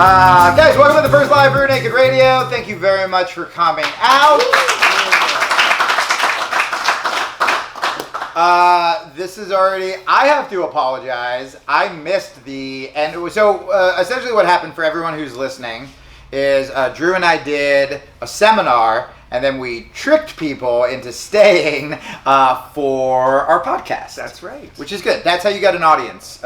Guys, welcome to the first live Rear Naked Radio. Thank you very much for coming out. This is already, I have to apologize. I missed the end. So essentially what happened for everyone who's listening is Drew and I did a seminar, and then we tricked people into staying for our podcast. That's right. Which is good. That's how you got an audience.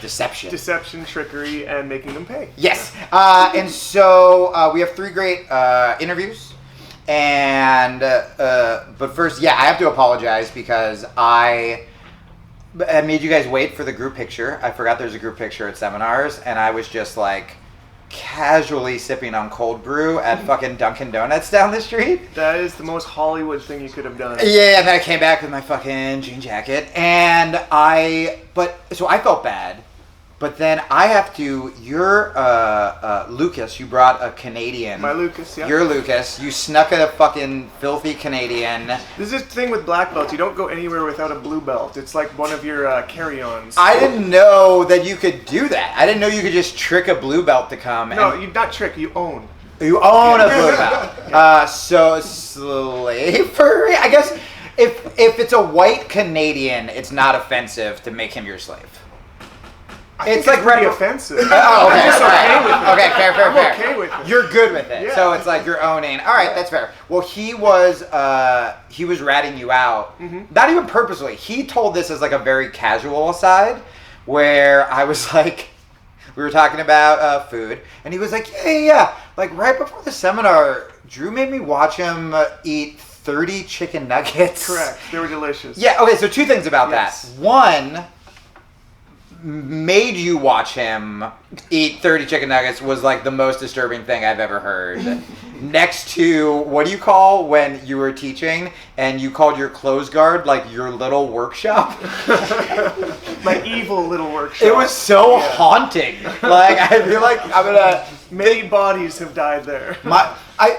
Deception. Deception, trickery, and making them pay. Yes. And so we have 3 great interviews. And, but first, I have to apologize because I made you guys wait for the group picture. I forgot there's a group picture at seminars, and I was just like casually sipping on cold brew at fucking Dunkin' Donuts down the street. That is the most Hollywood thing you could have done. Yeah, and then I came back with my fucking jean jacket, and so I felt bad. But then I have to, you're Lucas, you brought a Canadian. My Lucas, yeah. You're Lucas. You snuck a fucking filthy Canadian. This is the thing with black belts. You don't go anywhere without a blue belt. It's like one of your carry-ons. I didn't know that you could do that. I didn't know you could just trick a blue belt to come. No, you not trick, you own. You own a blue belt. So slavery? I guess if it's a white Canadian, it's not offensive to make him your slave. It's like pretty offensive. Okay. I'm just okay with it. Okay, fair. I'm okay with it. You're good with it. Yeah. So it's like you're owning. All right, that's fair. Well, he was ratting you out. Mm-hmm. Not even purposely. He told this as like a very casual aside where I was like, we were talking about food, and he was like, yeah. Like right before the seminar, Drew made me watch him eat 30 chicken nuggets. Correct. They were delicious. Yeah, okay, so 2 things about that. One, made you watch him eat 30 chicken nuggets was like the most disturbing thing I've ever heard. Next to, what do you call when you were teaching and you called your clothes guard like your little workshop? My evil little workshop. It was so haunting. Like, I feel like I'm gonna... Many bodies have died there.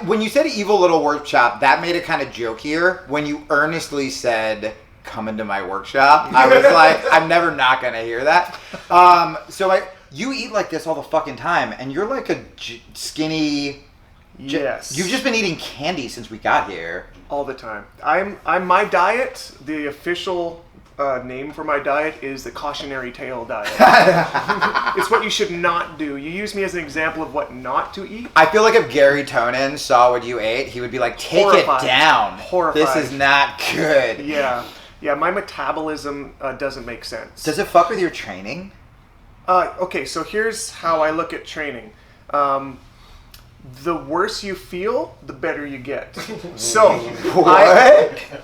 When you said evil little workshop, that made it kind of jokier. When you earnestly said, come into my workshop, I was like, I'm never not gonna hear that. You eat like this all the fucking time, and you're like a skinny. Yes. You've just been eating candy since we got here. All the time. I'm my diet. The official name for my diet is the cautionary tale diet. It's what you should not do. You use me as an example of what not to eat. I feel like if Gary Tonin saw what you ate, he would be like, take Horrified. it down. Horrified. This is not good. Yeah, my metabolism doesn't make sense. Does it fuck with your training? Okay, so here's how I look at training. The worse you feel, the better you get. So,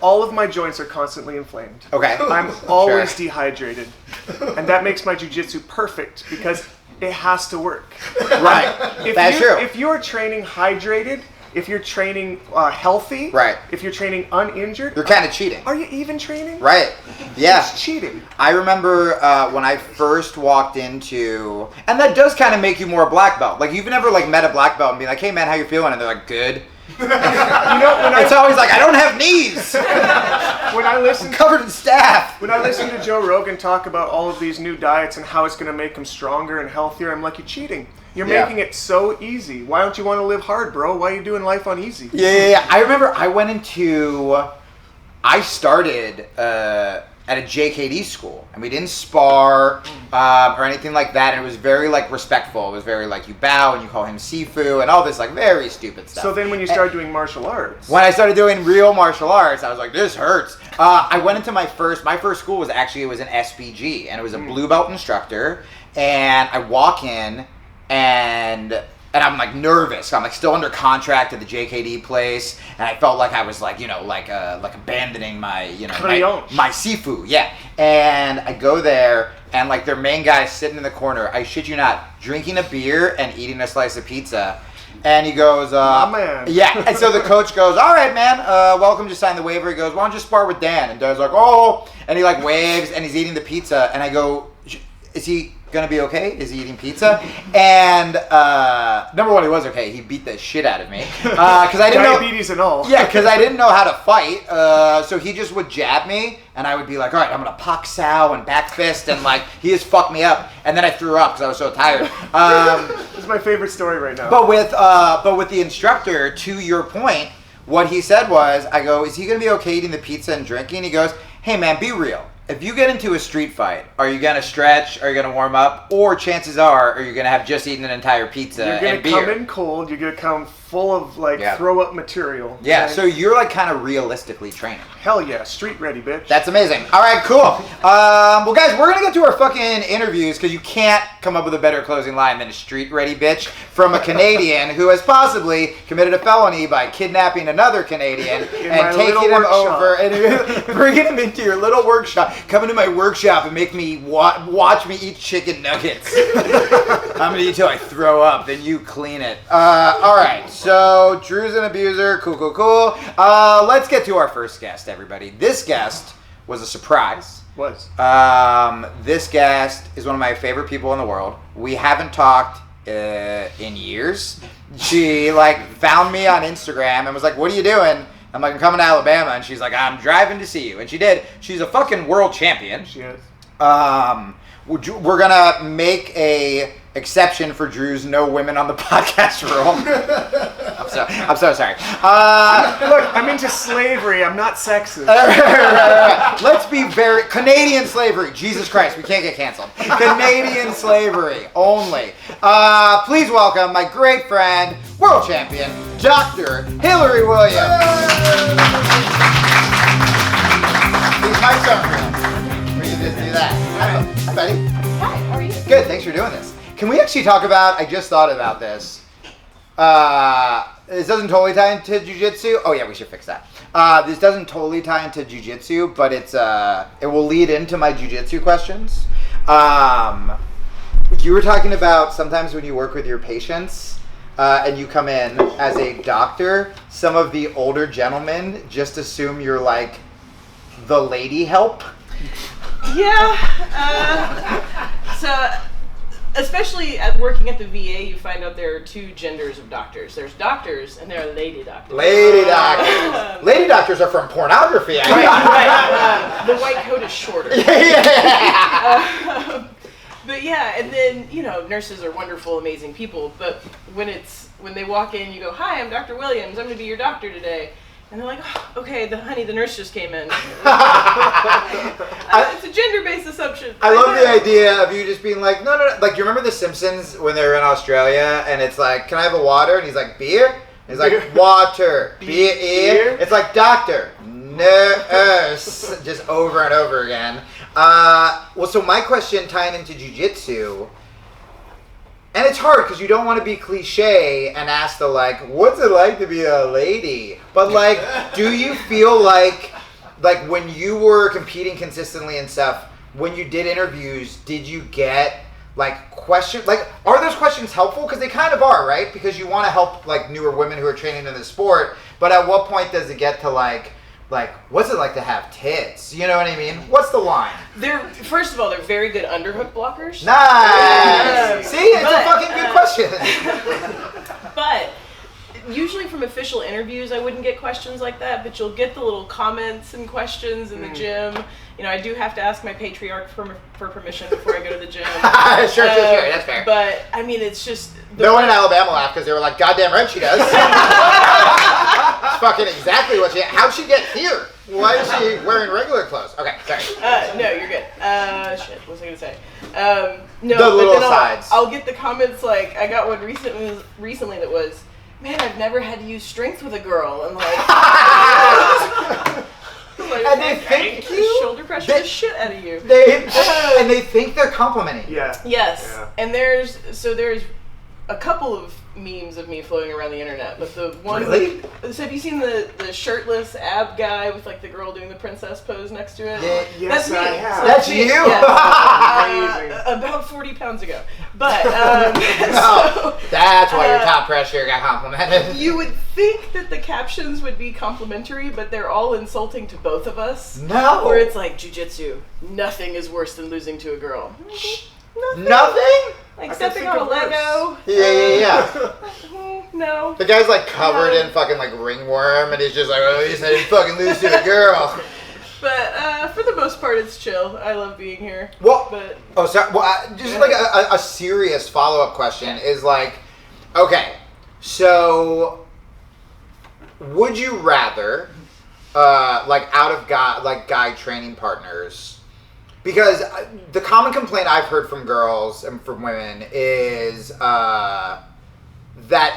all of my joints are constantly inflamed. Okay. I'm always dehydrated. And that makes my jiu-jitsu perfect because it has to work. Right. That's true. If you're training hydrated, if you're training healthy, right. If you're training uninjured, you're kind of cheating. Are you even training? Right. Yeah. It's cheating. I remember when I first walked into, and that does kind of make you more black belt. Like you've never like met a black belt and be like, "Hey man, how you feeling?" And they're like, "Good." It's always like, "I don't have knees." I'm covered in staph. When I listen to Joe Rogan talk about all of these new diets and how it's going to make them stronger and healthier, I'm like, you're cheating. You're making it so easy. Why don't you want to live hard, bro? Why are you doing life on easy? Yeah. I remember I started at a JKD school, and we didn't spar or anything like that, and it was very like respectful. It was very like you bow and you call him Sifu and all this like very stupid stuff. So then when you started doing martial arts? When I started doing real martial arts, I was like, this hurts. I went into my first school was an SBG, and it was a blue belt instructor, and I walk in and I'm like nervous. I'm like still under contract at the JKD place, and I felt like I was like like abandoning my my Sifu, yeah. And I go there, and like their main guy's sitting in the corner. I shit you not, drinking a beer and eating a slice of pizza. And he goes, my man. Yeah. And so the coach goes, all right, man, welcome to sign the waiver. He goes, why don't you spar with Dan? And Dan's like, oh, and he like waves, and he's eating the pizza, and I go, is he gonna be okay? Is he eating pizza? And number one, he was okay. He beat the shit out of me because I didn't diabetes and all. Yeah, because I didn't know how to fight. So he just would jab me, and I would be like, all right, I'm gonna pak sao and back fist, and like he just fucked me up. And then I threw up because I was so tired. That's my favorite story right now. But with the instructor, to your point, what he said was, I go, is he going to be okay eating the pizza and drinking? He goes, hey man, be real. If you get into a street fight, are you going to stretch? Are you going to warm up? Or chances are you going to have just eaten an entire pizza and beer? You're going to come in cold. You're going to come full of throw up material. Yeah, so you're like kind of realistically training. Hell yeah, street ready, bitch. That's amazing. All right, cool. Well, guys, we're going to get to our fucking interviews because you can't come up with a better closing line than a street ready bitch from a Canadian who has possibly committed a felony by kidnapping another Canadian and taking him over and bringing him into your little workshop. Come into my workshop and make me watch me eat chicken nuggets. I'm going to eat till I throw up, then you clean it. All right, so Drew's an abuser. Cool. Let's get to our first guest, everybody. This guest was a surprise. This guest is one of my favorite people in the world. We haven't talked in years. She found me on Instagram and was like, what are you doing? I'm like, I'm coming to Alabama. And she's like, I'm driving to see you. And she did. She's a fucking world champion. She is. We're going to make a exception for Drew's no women on the podcast rule. I'm so sorry. Look, I'm into slavery. I'm not sexist. Let's be very... Canadian slavery. Jesus Christ, we can't get canceled. Canadian slavery only. Please welcome my great friend, world champion, Dr. Hillary Williams. These mics aren't real. We can just do that. Hi, Betty. Hi, how are you? Good, thanks for doing this. Can we actually talk about... I just thought about this. This doesn't totally tie into jiu-jitsu. Oh yeah, we should fix that. This doesn't totally tie into jiu-jitsu, but it will lead into my jiu-jitsu questions. You were talking about sometimes when you work with your patients and you come in as a doctor, some of the older gentlemen just assume you're like the lady help. Yeah. So especially working at the VA, you find out there are two genders of doctors. There's doctors, and there are lady doctors. Lady doctors. Lady doctors are from pornography. Right. The white coat is shorter. Yeah. But yeah, and then, nurses are wonderful, amazing people. But when they walk in, you go, hi, I'm Dr. Williams. I'm going to be your doctor today. And they're like, oh, okay, the nurse just came in. It's a gender-based assumption. I love the idea of you just being like, no. Like, you remember The Simpsons when they were in Australia, and it's like, can I have a water? And he's like, beer? And he's like, water. Beer? It's like, doctor. Nurse. Just over and over again. So my question tying into jiu-jitsu, and it's hard because you don't want to be cliche and ask the what's it like to be a lady? But do you feel like when you were competing consistently and stuff, when you did interviews, did you get questions? Are those questions helpful? Because they kind of are, right? Because you want to help newer women who are training in the sport. But at what point does it get to what's it like to have tits? You know what I mean? What's the line? First of all, they're very good underhook blockers. Nice! See? It's a fucking good question. But usually from official interviews, I wouldn't get questions like that, but you'll get the little comments and questions in the gym. I do have to ask my patriarch for permission before I go to the gym. Sure, that's fair. But, I mean, it's just... No one in Alabama laughed because they were like, goddamn right she does. It's fucking exactly what how'd she get here? Why is she wearing regular clothes? Okay, sorry. No, you're good. Shit, what was I going to say? No, the little sides. I'll get the comments I got one recently that was, man, I've never had to use strength with a girl. And and they think shoulder pressure the shit out of you. And they think they're complimenting. Yeah. Yes. Yeah. And there's a couple of memes of me floating around the internet, but the one... Really? So have you seen the shirtless ab guy with the girl doing the princess pose next to it? Yeah. Yes, That's me. I have. That's you? Yeah. Amazing. About 40 pounds ago. But, that's why your top pressure got complimented. You would think that the captions would be complimentary, but they're all insulting to both of us. No. Where it's jiu-jitsu, nothing is worse than losing to a girl. Nothing? Stepping on a Lego. Yeah. No. The guy's covered in fucking ringworm, and he's just oh, he said he'd fucking lose to a girl. But for the most part, it's chill. I love being here. Well, but sorry. Well, just a serious follow-up question is Okay, so would you rather, guy training partners? Because the common complaint I've heard from girls and from women is that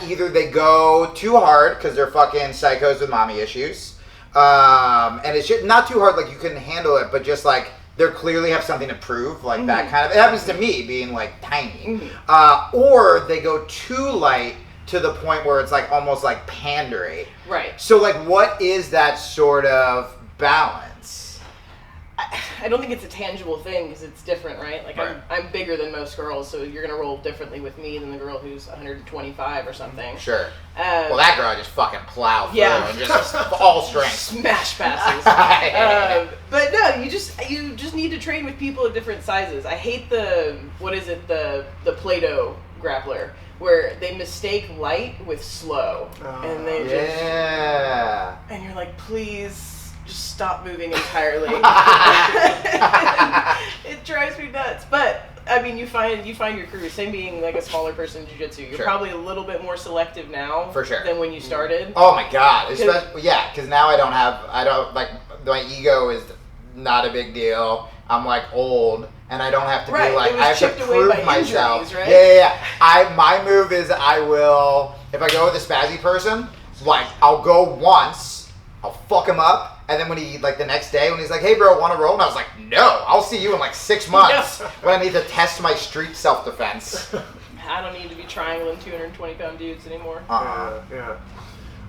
either they go too hard because they're fucking psychos with mommy issues, and it's just not too hard, like you couldn't handle it, but just like they clearly have something to prove, like that kind of. It happens to me being like tiny, or they go too light to the point where it's like almost like pandering. Right. So like, what is that sort of balance? I don't think it's a tangible thing because it's different, right? Like Right. I'm bigger than most girls, so you're gonna roll differently with me than the girl who's 125 or something. Sure. Well, that girl just fucking plow through and just all strength. Smash passes. But no, you just need to train with people of different sizes. I hate the Play-Doh grappler where they mistake light with slow, and they and you're like, please. Just stop moving entirely. It drives me nuts. But I mean, you find your crew. Same being like a smaller person in jiu-jitsu. You're probably a little bit more selective now for sure than when you started. Oh my god, because now I don't my ego is not a big deal. I'm like old. And I don't have to be like, I have to prove myself. Injuries, right? Yeah. My move is I will, if I go with a spazzy person, like I'll go once, I'll fuck him up. And then when he, like the next day, when he's like, hey bro, want to roll? And I was like, no, I'll see you in like 6 months when I need to test my street self-defense. I don't need to be triangling 220-pound dudes anymore. Yeah.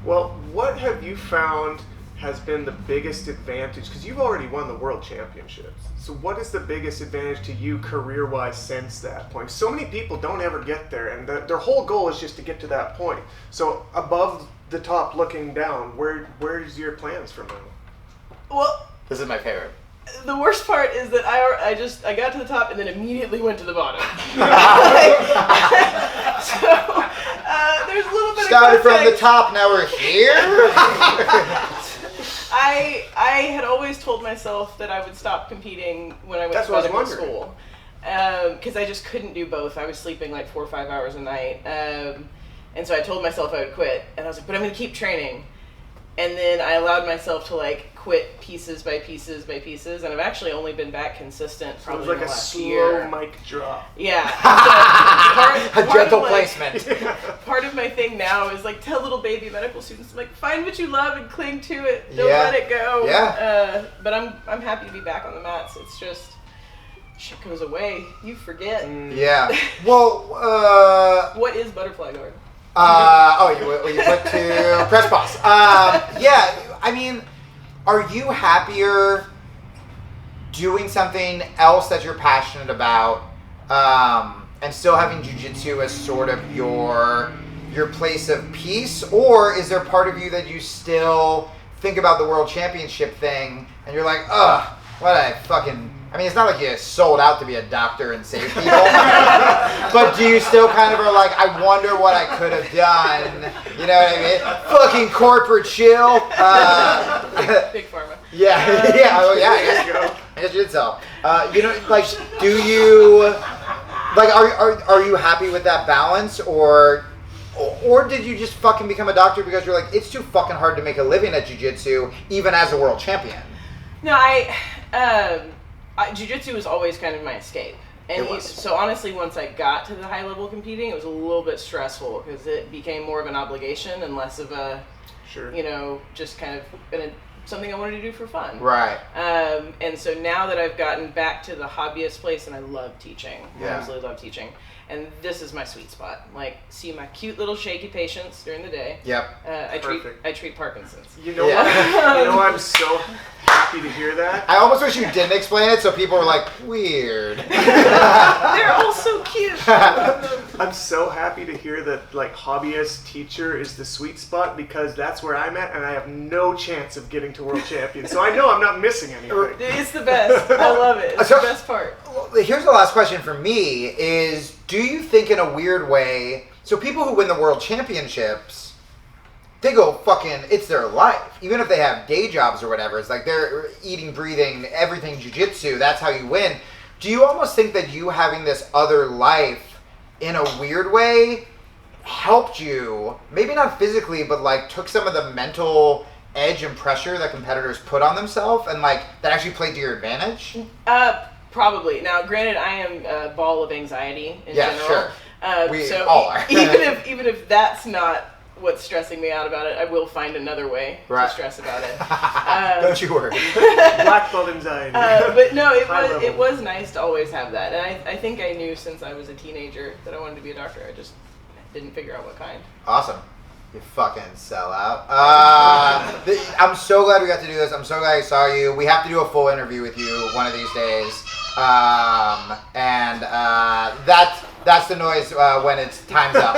Well, what have you found has been the biggest advantage? Because you've already won the world championships. So what is the biggest advantage to you career-wise since that point? So many people don't ever get there, and their whole goal is just to get to that point. So above the top looking down, where's your plans from now? Well, This is my favorite. The worst part is that I got to the top and then immediately went to the bottom. There's a little bit Started of context. from the top, now we're here. I had always told myself that I would stop competing when I went to medical school. Because I just couldn't do both. I was sleeping like 4 or 5 hours a night. And so I told myself I would quit. And I was like, but I'm going to keep training. And then I allowed myself to like quit pieces by pieces by pieces, and I've actually only been back consistent probably so it was like in the a last slow year. mic drop. Yeah. A gentle placement. Part of my thing now is like tell little baby medical students, like find what you love and cling to it. Don't let it go. Yeah. But I'm happy to be back on the mats. It's just shit goes away. You forget. Yeah. Well. What is butterfly guard? You put to press pause. Yeah, I mean, are you happier doing something else that you're passionate about, and still having jiu-jitsu as sort of your place of peace, or is there part of you that you still think about the world championship thing and you're like, ugh, what a fucking... I mean, it's not like you sold out to be a doctor and save people, but do you still kind of are like, I wonder what I could have done, you know what I mean? Fucking corporate chill. Big pharma. Yeah, I guess you did so. You know, like, do you, like, are you happy with that balance, or did you just fucking become a doctor because you're like, it's too fucking hard to make a living at jiu-jitsu, even as a world champion? No, jiu-jitsu was always kind of my escape. And so honestly, once I got to the high level competing, it was a little bit stressful because it became more of an obligation and less of a, just kind of something I wanted to do for fun. Right. And so now that I've gotten back to the hobbyist place, and I love teaching. I absolutely love teaching. And this is my sweet spot. Like, see my cute little shaky patients during the day. Yep. I treat Parkinson's. You know what? I'm so happy to hear that. I almost wish you didn't explain it so people were like, weird. They're all so cute. I'm so happy to hear that, like, hobbyist teacher is the sweet spot, because that's where I'm at and I have no chance of getting to world champion. So I know I'm not missing anything. It's the best. I love it. It's the best part. Here's the last question for me is, do you think in a weird way, so people who win the world championships, they go fucking, it's their life. Even if they have day jobs or whatever, it's like they're eating, breathing, everything jiu-jitsu, that's how you win. Do you almost think that you having this other life in a weird way helped you, maybe not physically, but like took some of the mental edge and pressure that competitors put on themselves, and like that actually played to your advantage? Probably. Now, granted, I am a ball of anxiety in general. Sure. We so all are. even if that's not what's stressing me out about it, I will find another way to stress about it. Don't you worry. Black belt anxiety. But no, it was nice to always have that, and I think I knew since I was a teenager that I wanted to be a doctor. I just didn't figure out what kind. Awesome. You fucking sellout. I'm so glad we got to do this. I'm so glad I saw you. We have to do a full interview with you one of these days. That's the noise when it's time's up.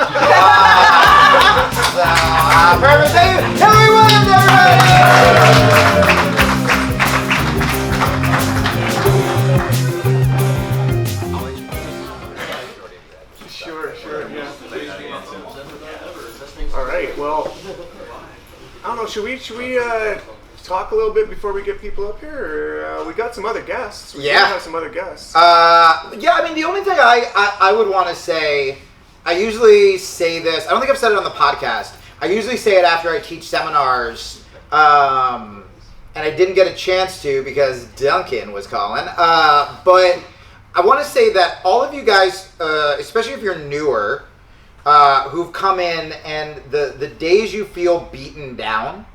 Perfect. Thank you. Hillary Williams, everybody! Sure, yeah. All right, well, I don't know, should we talk a little bit before we get people up here? Or, we got some other guests. We have some other guests. Yeah, I mean, the only thing I would want to say, I usually say this, I don't think I've said it on the podcast. I usually say it after I teach seminars, and I didn't get a chance to because Duncan was calling. But I want to say that all of you guys, especially if you're newer, who've come in and the days you feel beaten down,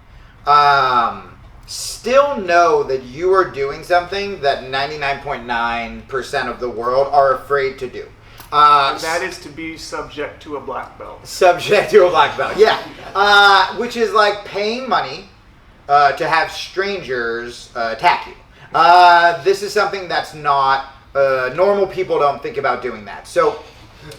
still know that you are doing something that 99.9% of the world are afraid to do. And that is to be subject to a black belt. Subject to a black belt, yeah. Which is like paying money to have strangers attack you. This is something that's not, normal people don't think about doing that. So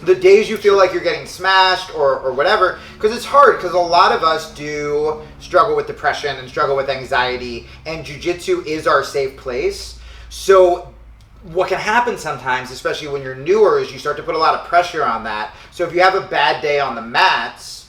the days you feel like you're getting smashed or whatever, because it's hard, because a lot of us do struggle with depression and struggle with anxiety, and jiu-jitsu is our safe place. So what can happen sometimes, especially when you're newer, is you start to put a lot of pressure on that. So if you have a bad day on the mats,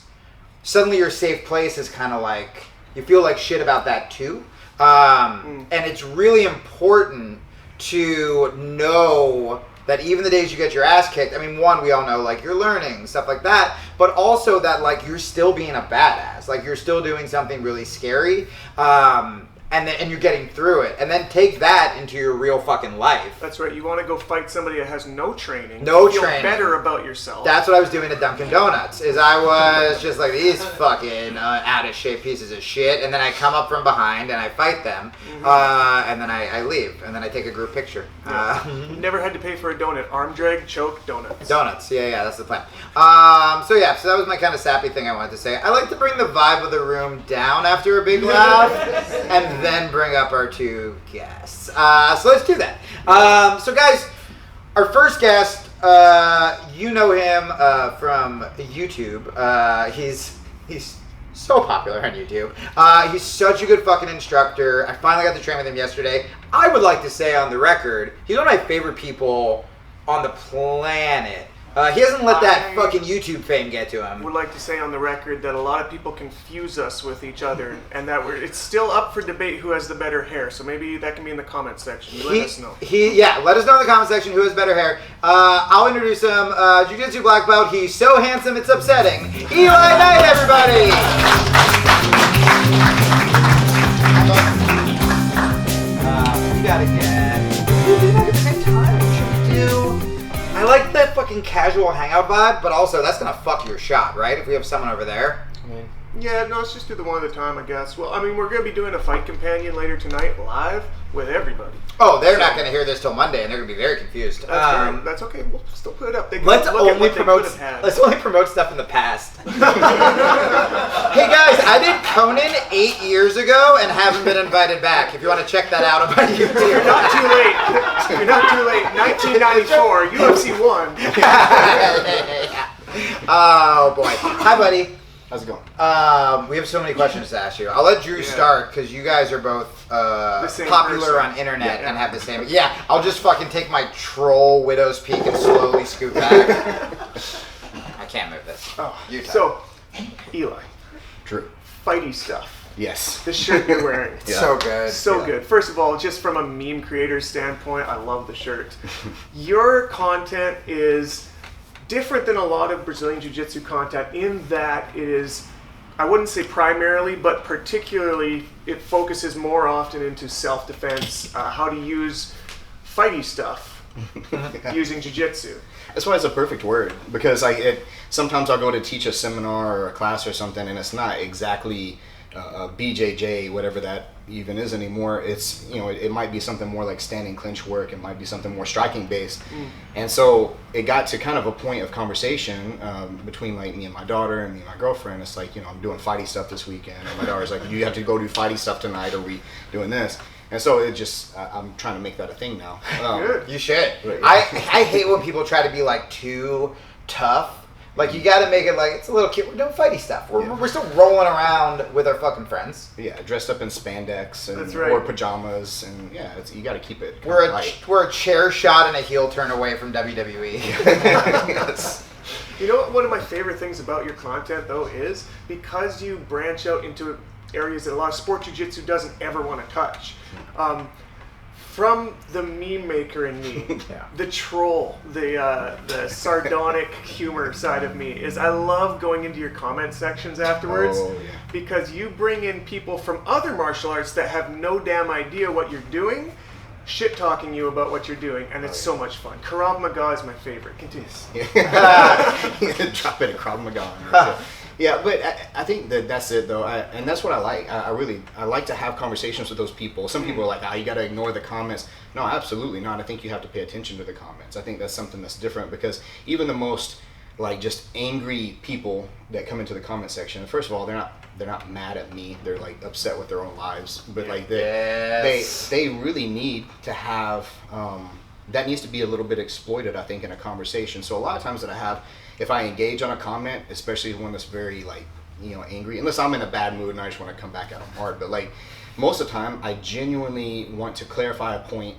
suddenly your safe place is kind of like, you feel like shit about that too. And it's really important to know that even the days you get your ass kicked, I mean, one, we all know, like, you're learning, stuff like that, but also that, like, you're still being a badass. Like, you're still doing something really scary, and you're getting through it. And then take that into your real fucking life. That's right. You want to go fight somebody that has no training. No feel training. Better about yourself. That's what I was doing at Dunkin' Donuts, is I was just like, these fucking out-of-shape pieces of shit, and then I come up from behind, and I fight them, and then I leave, and then I take a group picture. Never had to pay for a donut. Arm drag, choke, donuts. Donuts, yeah, that's the plan. So that was my kind of sappy thing I wanted to say. I like to bring the vibe of the room down after a big laugh, and then bring up our two guests. So let's do that. So guys, our first guest, you know him from YouTube. He's so popular on YouTube. He's such a good fucking instructor. I finally got to train with him yesterday. I would like to say on the record, he's one of my favorite people on the planet. He hasn't let that fucking YouTube fame get to him. Would like to say on the record that a lot of people confuse us with each other, and that it's still up for debate who has the better hair. So maybe that can be in the comment section. Let us know. Let us know in the comment section who has better hair. I'll introduce him. Jiu-Jitsu black belt. He's so handsome it's upsetting. Eli Knight, everybody. We gotta get. I like that fucking casual hangout vibe, but also that's gonna fuck your shot, right? If we have someone over there. Yeah, no, let's just do the one at a time, I guess. Well, I mean, we're gonna be doing a fight companion later tonight, live with everybody. Oh, they're not gonna hear this till Monday, and they're gonna be very confused. That's okay. We'll still put it up. Let's only promote stuff in the past. Hey guys, I did Conan 8 years ago and haven't been invited back. If you want to check that out on my YouTube. You're not too late. You're not too late. 1994, UFC 1. Oh boy. Hi, buddy. How's it going? We have so many questions to ask you. I'll let Drew start because you guys are both popular on internet and have the same. Yeah, I'll just fucking take my troll widow's peak and slowly scoot back. I can't move this. Oh, so, Eli. Drew. Fighty stuff. Yes. The shirt you're wearing. So good. So good. First of all, just from a meme creator standpoint, I love the shirt. Your content is different than a lot of Brazilian Jiu-Jitsu content in that it is, I wouldn't say primarily, but particularly it focuses more often into self-defense, how to use fighty stuff using Jiu-Jitsu. That's why it's a perfect word, because sometimes I'll go to teach a seminar or a class or something, and it's not exactly BJJ, whatever that even is anymore. It's, it might be something more like standing clinch work. It might be something more striking based. And so it got to kind of a point of conversation between like me and my daughter and me and my girlfriend. It's like, I'm doing fighty stuff this weekend, and my daughter's like, you have to go do fighty stuff tonight, or we doing this. And so it just, I'm trying to make that a thing now. Good. You should. Right. I hate when people try to be like too tough. Like, you gotta make it like, it's a little kid, we're doing fighty stuff. We're still rolling around with our fucking friends. Yeah, dressed up in spandex and That's right. or pajamas, and you gotta keep it We're a chair shot and a heel turn away from WWE. Yes. You know what one of my favorite things about your content, though, is because you branch out into areas that a lot of sport jiu-jitsu doesn't ever want to touch. From the meme maker in me, the troll, the sardonic humor side of me, is I love going into your comment sections afterwards because you bring in people from other martial arts that have no damn idea what you're doing, shit talking you about what you're doing, and it's so much fun. Krav Maga is my favorite. Continue. Drop it at Krav Maga. Yeah, but I think that's it though, and that's what I like. I like to have conversations with those people. Some people are like, you got to ignore the comments. No, absolutely not. I think you have to pay attention to the comments. I think that's something that's different, because even the most like just angry people that come into the comment section, first of all, they're not mad at me. They're like upset with their own lives, but like they really need to have that needs to be a little bit exploited, I think, in a conversation. So a lot of times that I have, if I engage on a comment, especially one that's very like, angry, unless I'm in a bad mood and I just want to come back at them hard, but like most of the time I genuinely want to clarify a point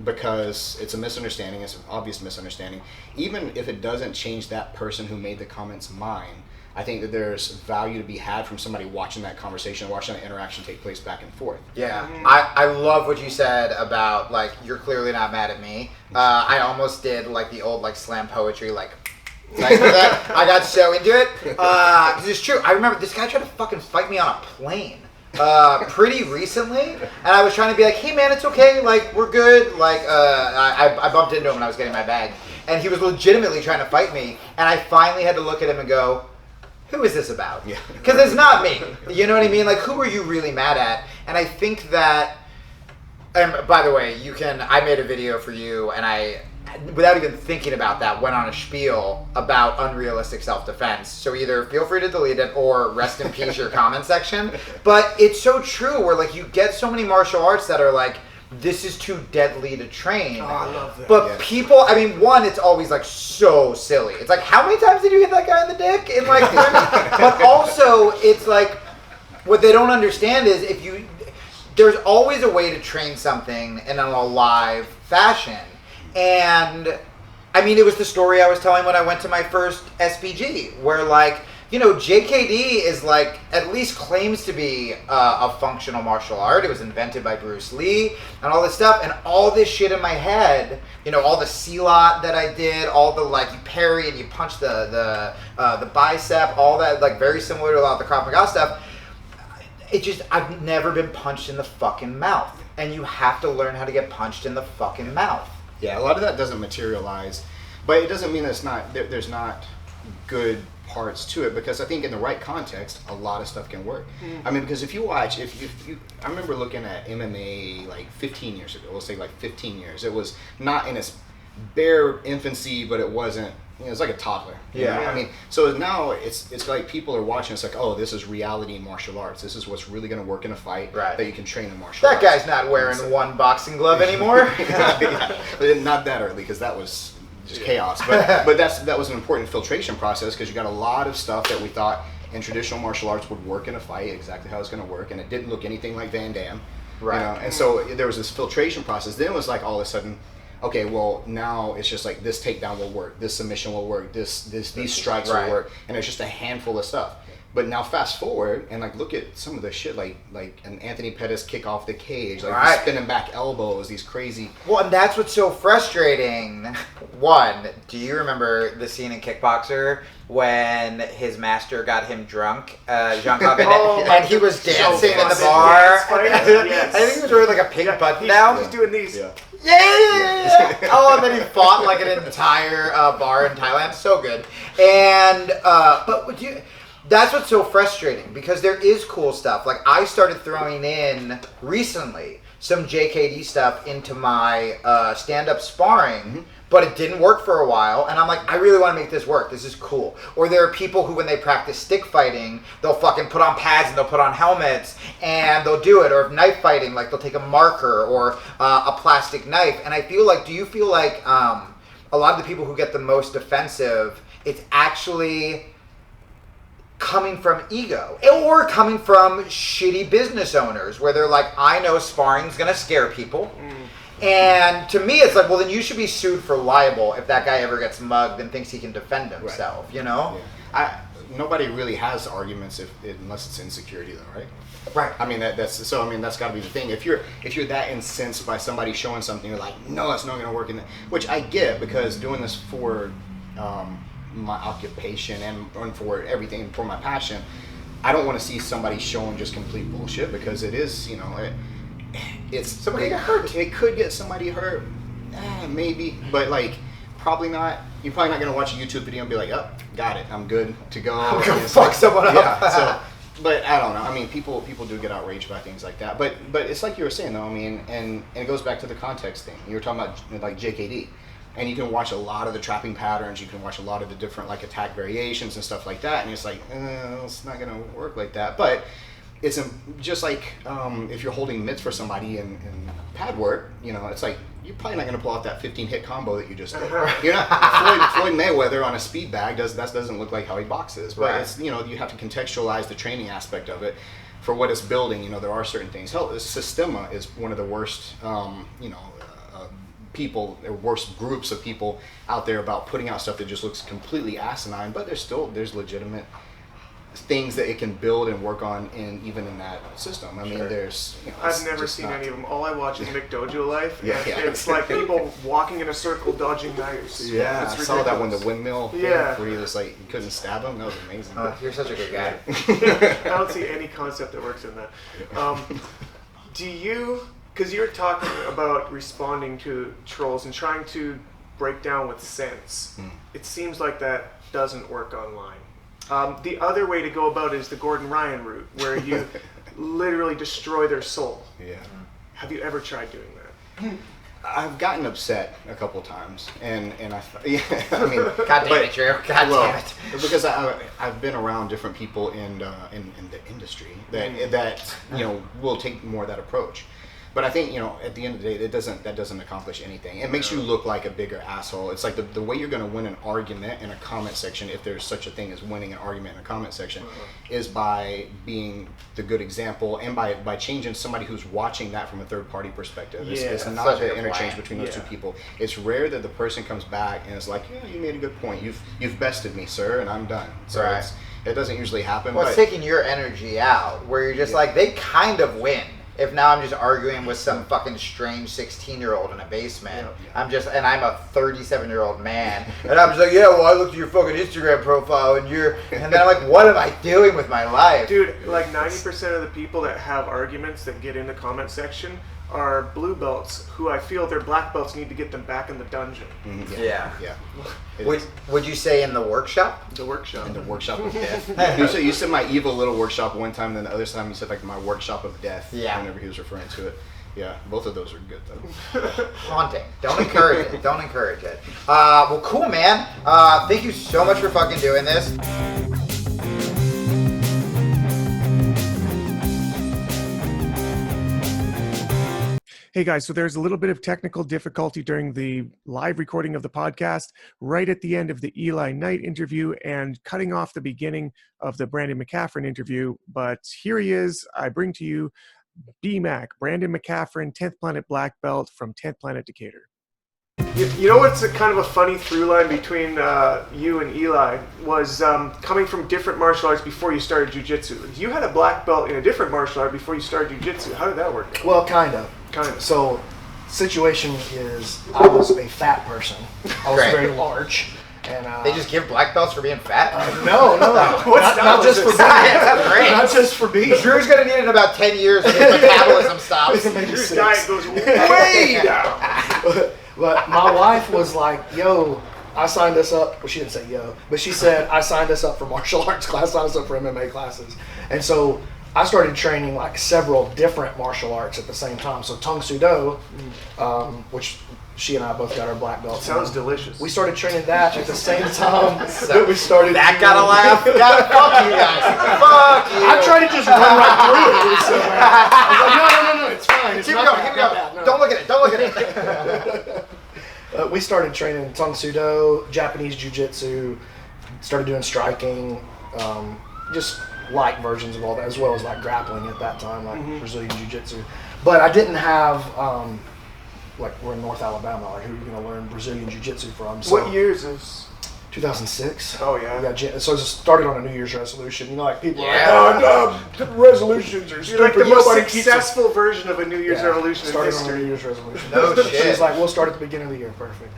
because it's a misunderstanding, it's an obvious misunderstanding. Even if it doesn't change that person who made the comments mind, I think that there's value to be had from somebody watching that conversation, watching that interaction take place back and forth. Yeah, I love what you said about, like, you're clearly not mad at me. I almost did, like, the old, like, slam poetry, like that. I got so into it. It's true. I remember this guy tried to fucking fight me on a plane pretty recently, and I was trying to be like, hey, man, it's okay. Like, we're good. Like, I bumped into him when I was getting my bag, and he was legitimately trying to fight me, and I finally had to look at him and go, who is this about? Because it's not me. You know what I mean? Like, who are you really mad at? And I think that, and by the way, I made a video for you, and I, without even thinking about that, went on a spiel about unrealistic self-defense. So either feel free to delete it or rest in peace your comment section. But it's so true where, like, you get so many martial arts that are like, this is too deadly to train. Oh, I love that. But people, I mean, one, it's always like so silly. It's like, how many times did you hit that guy in the dick? In like, but also, it's like, what they don't understand is there's always a way to train something in a live fashion. And I mean, it was the story I was telling when I went to my first SPG, where like, JKD is like, at least claims to be a functional martial art. It was invented by Bruce Lee and all this stuff, and all this shit in my head, all the C-lot that I did, all the like, you parry and you punch the bicep, all that, like very similar to a lot of the Krav Maga stuff. I've never been punched in the fucking mouth, and you have to learn how to get punched in the fucking mouth. Yeah, a lot of that doesn't materialize, but it doesn't mean there's not good parts to it, because I think in the right context, a lot of stuff can work. I mean, because if you watch, I remember looking at MMA like 15 years ago, we'll say like 15 years. It was not in its bare infancy, but it wasn't, it was like a toddler. I mean, so now it's like people are watching, it's like, oh, this is reality martial arts. This is what's really going to work in a fight that you can train in martial arts. That guy's not wearing one boxing glove anymore. Not that early, because that was just chaos. But that was an important filtration process, because you got a lot of stuff that we thought in traditional martial arts would work in a fight, exactly how it's going to work, and it didn't look anything like Van Damme. Right. And so there was this filtration process. Then it was like all of a sudden, okay, well, now it's just like this takedown will work, this submission will work, these strikes will work, and it's just a handful of stuff. But now fast forward and like look at some of the shit like an Anthony Pettis kick off the cage, like Right. these spinning back elbows, these crazy. Well, and that's what's so frustrating. One, do you remember the scene in Kickboxer when his master got him drunk, Jean-Claude Van Damme, and he was dancing in the So bar? fun. Yes. I think he was wearing like a pink button down. He's doing these. Yeah. Yeah. Oh, and then he fought like an entire bar in Thailand. So good. And but would you? That's what's so frustrating because there is cool stuff. Like I started throwing in recently some JKD stuff into my stand-up sparring, but it didn't work for a while. And I'm like, I really want to make this work. This is cool. Or there are people who, when they practice stick fighting, they'll fucking put on pads and they'll put on helmets and they'll do it. Or if knife fighting, like they'll take a marker or a plastic knife. And I feel like, do you feel like a lot of the people who get the most defensive, it's actually coming from ego or coming from shitty business owners where they're like, I know sparring's gonna scare people. And to me it's like, well then you should be sued for libel if that guy ever gets mugged and thinks he can defend himself, you know? Yeah. Nobody really has arguments unless it's insecurity though, right? Right. I mean that's got to be the thing. If you're that incensed by somebody showing something, you're like, no, it's not gonna work. Which I get because doing this for my occupation and for everything, for my passion, I don't want to see somebody showing just complete bullshit because it is, it's Somebody got hurt. It could get somebody hurt, maybe, but like probably not. You're probably not gonna watch a YouTube video and be like, "Oh, got it, I'm good to go." I'm gonna fuck someone up. Yeah. So, but I don't know. I mean, people do get outraged by things like that. But it's like you were saying though. I mean, and it goes back to the context thing. You were talking about like JKD. And you can watch a lot of the trapping patterns. You can watch a lot of the different like attack variations and stuff like that. And it's like, it's not gonna work like that. But it's just like if you're holding mitts for somebody in pad work, it's like you're probably not gonna pull out that 15 hit combo that you just did. You're not Floyd Mayweather on a speed bag. That doesn't look like how he boxes. But Right. it's you have to contextualize the training aspect of it for what it's building. There are certain things. Hell, Systema is one of the worst. People or worst groups of people out there about putting out stuff that just looks completely asinine, but there's legitimate things that it can build and work on even in that system. I mean, there's I've never seen any of them. All I watch is McDojo Life. Yeah, and yeah. It's like people walking in a circle dodging knives. Yeah, It's I saw that one, the ridiculous. windmill thing Yeah. where you just like you couldn't stab him. That was amazing. You're such a good guy. I don't see any concept that works in that. Because you're talking about responding to trolls and trying to break down with sense. It seems like that doesn't work online. The other way to go about it is the Gordon Ryan route, where you literally destroy their soul. Yeah. Have you ever tried doing that? I've gotten upset a couple times, and I mean, God damn it, Drew. God damn it. Because I've been around different people in the industry that will take more of that approach. But I think, at the end of the day, that doesn't accomplish anything. It makes you look like a bigger asshole. It's like the way you're going to win an argument in a comment section, if there's such a thing as winning an argument in a comment section, is by being the good example and by changing somebody who's watching that from a third-party perspective. It's such not a an good interchange point. between those two people. It's rare that the person comes back and is like, yeah, you made a good point. You've bested me, sir, and I'm done. So Right. it doesn't usually happen. Well, but it's taking your energy out, where you're just like, they kind of win. If now I'm just arguing with some fucking strange 16-year-old in a basement, I'm a 37-year-old man, and I'm just like, yeah, well, I looked at your fucking Instagram profile, and then I'm like, what am I doing with my life? Dude, like 90% of the people that have arguments that get in the comment section are blue belts who I feel their black belts need to get them back in the dungeon. Yeah. It is. Would you say in the workshop? The workshop. In the workshop of death. You said my evil little workshop one time, then the other time you said like my workshop of death. Yeah. Whenever he was referring to it. Yeah, both of those are good though. Haunting. Don't encourage it. Don't encourage it. Well, cool, man. Thank you so much for fucking doing this. Hey guys, so there's a little bit of technical difficulty during the live recording of the podcast, right at the end of the Eli Knight interview and cutting off the beginning of the Brandon McCaffrey interview. But here he is. I bring to you BMAC, Brandon McCaffrey, 10th Planet Black Belt from 10th Planet Decatur. You know what's kind of a funny through line between you and Eli was coming from different martial arts before you started jiu-jitsu. You had a black belt in a different martial art before you started jiu-jitsu. How did that work out? Well, kind of. So, situation is, I was a fat person. I was very large. And, they just give black belts for being fat? No. not just for being. Not just for being. Drew's gonna need it in about 10 years when his metabolism stops. Drew's diet goes way down. But my wife was like, yo, I signed us up. Well, she didn't say yo, but she said, I signed us up for martial arts class, signed us up for MMA classes. And so I started training like several different martial arts at the same time. So Tung Soo Do, which she and I both got our black belts. Sounds delicious. We started training that at the same time that we started. That got a laugh. Fuck you guys. Fuck you. I tried to just run right through it. So, I was like, no, it's fine. It's keep not going, bad, keep not going. bad, no. Don't look at it. We started training Tung Soo Do, Japanese Jiu-Jitsu, started doing striking, just light versions of all that, as well as like grappling at that time, like Brazilian Jiu-Jitsu. But I didn't have, like we're in North Alabama, like who are you going to learn Brazilian Jiu-Jitsu from? So, what years is? 2006. Oh yeah. So it started on a New Year's resolution. You know, like people Yeah. are like, resolutions are You're like stupid. the most Nobody keeps them." successful version of a New Year's resolution in Started on a New history. Year's resolution. No shit. She's like, we'll start at the beginning of the year. Perfect.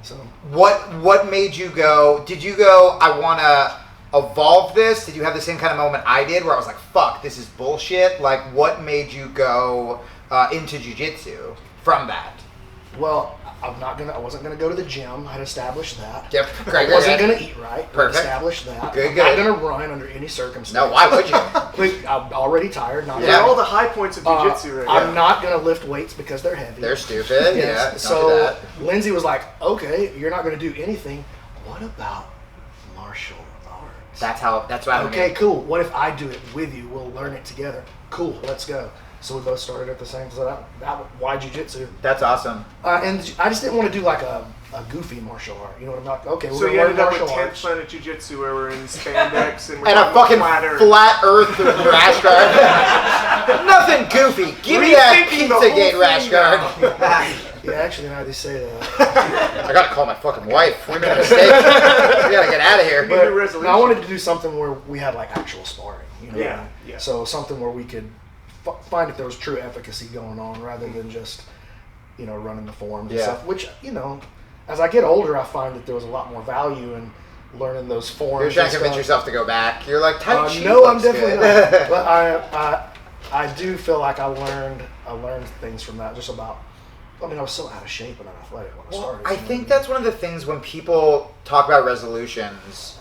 So What made you go, did you go, I want to evolve this? Did you have the same kind of moment I did where I was like, fuck, this is bullshit? Like, what made you go into jiu-jitsu from that? Well, I wasn't gonna go to the gym. I'd established that. Yep. I wasn't gonna eat right. Perfect. Established that. Good, I'm good. not gonna run under any circumstance. No, why would you? I'm already tired. Not They're all the high points of jiu-jitsu right now. I'm not gonna lift weights because they're heavy. They're stupid. Yes. Yeah. Don't do So that. Lindsay was like, "Okay, you're not gonna do anything. What about martial arts?" That's what I Okay, cool. What if I do it with you? We'll learn it together. Cool. Let's go. So we both started at the same. So that why jiu-jitsu? That's awesome. And I just didn't want to do like a goofy martial art. You know what I'm not? Okay, we're So gonna you learn ended up with martial 10th arts. Planet Jiu-Jitsu where we're in spandex and we're And a talking fucking flat flat earth. earth rash guard. Nothing goofy. Give me that Rethinking the whole Pizzagate rash thing guard. Yeah, actually, now they say that. I gotta call my fucking wife. We made a mistake. We gotta get out of here. New resolution. Now, I wanted to do something where we had like actual sparring. You know what I Yeah, mean? yeah. So something where we could find if there was true efficacy going on rather than just, running the forms and Yeah. stuff. Which, as I get older, I find that there was a lot more value in learning those forms. You're trying and to convince stuff. yourself to go back. You're like, Tai Chi No, I'm looks definitely good. not. But I do feel like I learned things from that. Just about. I was so out of shape and unathletic when I started. I think that's one of the things when people talk about resolutions,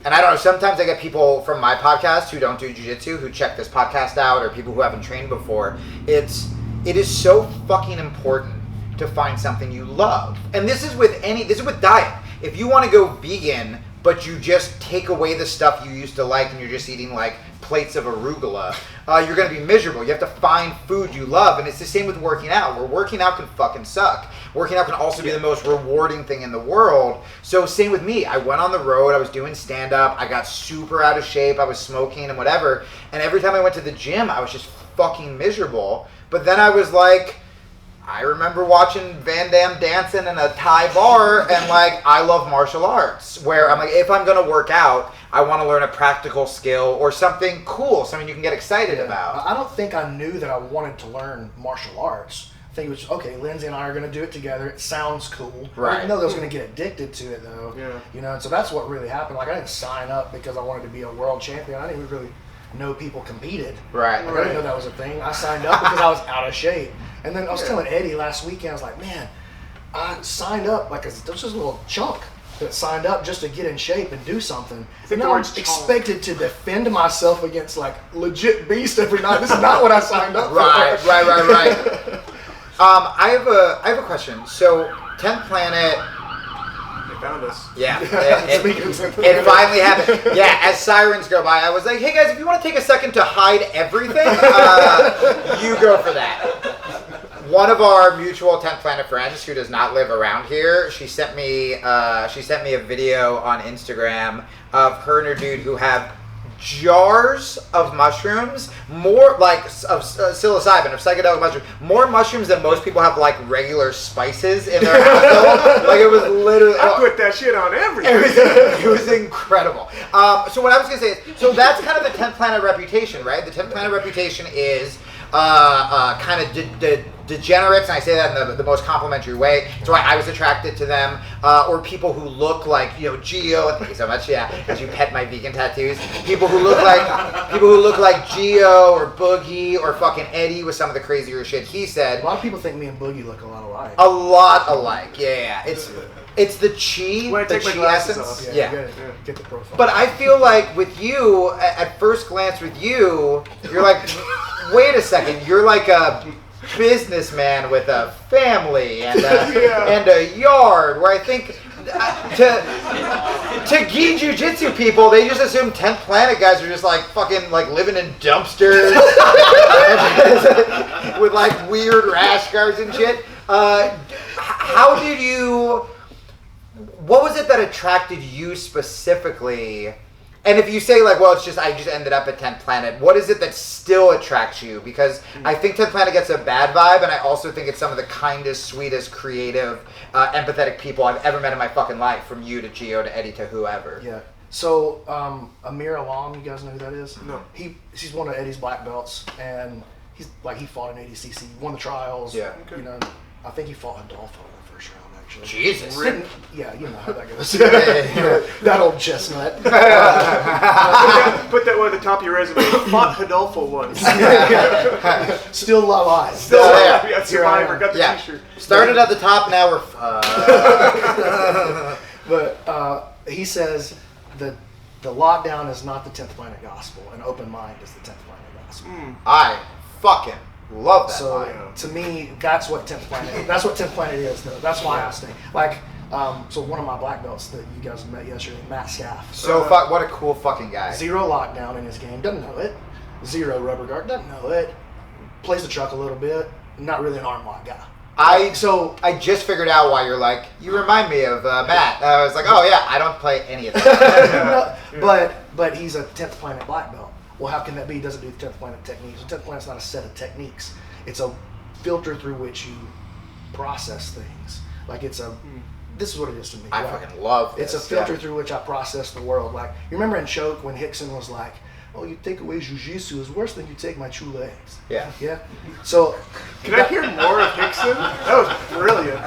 and I don't know, sometimes I get people from my podcast who don't do jiu-jitsu who check this podcast out, or people who haven't trained before. It is so fucking important to find something you love. And this is with diet. If you want to go vegan, but you just take away the stuff you used to like and you're just eating like plates of arugula, you're going to be miserable. You have to find food you love. And it's the same with working out, where working out can fucking suck. Working out can also be the most rewarding thing in the world. So same with me. I went on the road. I was doing stand-up. I got super out of shape. I was smoking and whatever. And every time I went to the gym, I was just fucking miserable. But then I was like, I remember watching Van Damme dancing in a Thai bar, and like, I love martial arts, where I'm like, if I'm gonna work out, I want to learn a practical skill or something cool, something you can get excited about. I don't think I knew that I wanted to learn martial arts. I think it was, okay, Lindsay and I are going to do it together. It sounds cool. Right. I didn't know that I was going to get addicted to it, though. Yeah. And so that's what really happened. Like, I didn't sign up because I wanted to be a world champion. I didn't even really know people compited. Right. Like, I didn't know that was a thing. I signed up because I was out of shape. And then I was telling Eddie last weekend, I was like, man, I signed up, like, there was just a little chunk that signed up just to get in shape and do something. And now I'm expected to defend myself against, like, legit beast every night. This is not what I signed up for. Right. I have a question. So, 10th Planet. They found us. Yeah, it finally happened. Yeah, as sirens go by, I was like, hey guys, if you want to take a second to hide everything, you go for that. One of our mutual 10th Planet friends who does not live around here, she sent me a video on Instagram of her and her dude who have jars of mushrooms, more like of psilocybin, of psychedelic mushrooms, more mushrooms than most people have like regular spices in their household. Like it was literally. I put that shit on everything. It was incredible. So what I was gonna say is, so that's kind of the 10th planet reputation, right? The 10th planet reputation is kind of degenerates, and I say that in the most complimentary way. That's why I was attracted to them, or people who look like Gio. Thank you so much. Yeah, as you pet my vegan tattoos. People who look like Gio or Boogie or fucking Eddie with some of the crazier shit he said. A lot of people think me and Boogie look a lot alike. A lot alike. Yeah. It's the chi, When I the take my chi glasses essence. off. Yeah. Get the profile. But I feel like with you, at first glance with you, you're like, wait a second, you're like a businessman with a family and a yard, where I think to gi jujitsu people, they just assume 10th planet guys are just like fucking like living in dumpsters with like weird rash guards and shit. How did you... What was it that attracted you specifically? And if you say like, well, it's just I just ended up at 10th Planet, what is it that still attracts you? Because I think 10th Planet gets a bad vibe, and I also think it's some of the kindest, sweetest, creative, empathetic people I've ever met in my fucking life, from you to Gio to Eddie to whoever. Yeah. So Amir Alam, you guys know who that is? No. He's one of Eddie's black belts, and he fought in ADCC, won the trials. Yeah. You know, I think he fought Adolfo in the first round, actually. Jesus. Yeah, you know how that goes. That old chestnut. Put that one at the top of your resume. Fought Hidolfo once. Still alive. Still there. Yeah, survivor. Got the Yeah. t-shirt. Started at the top, now we're... But he says the lockdown is not the 10th Planet gospel, and open mind is the 10th Planet gospel. I fucking love that So line. to me, that's what 10th Planet. That's what 10th Planet is, though. That's why I stay. Like, so one of my black belts that you guys met yesterday, Matt Scaff. So what a cool fucking guy. 0 lockdown in his game. Doesn't know it. 0 rubber guard. Doesn't know it. Plays the truck a little bit. Not really an arm lock guy. I just figured out why you're like, you remind me of Matt. I was like, oh yeah, I don't play any of that. But he's a 10th Planet black belt. Well, how can that be? He doesn't do 10th Planet techniques. 10th Planet's not a set of techniques. It's a filter through which you process things. Like this is what it is to me. I fucking love this. It's a filter through which I process the world. Like, you remember in Choke when Hickson was like, oh, you take away jiu-jitsu is worse than you take my 2 legs. Yeah. Yeah? So... Can I hear more of Hickson? That was brilliant.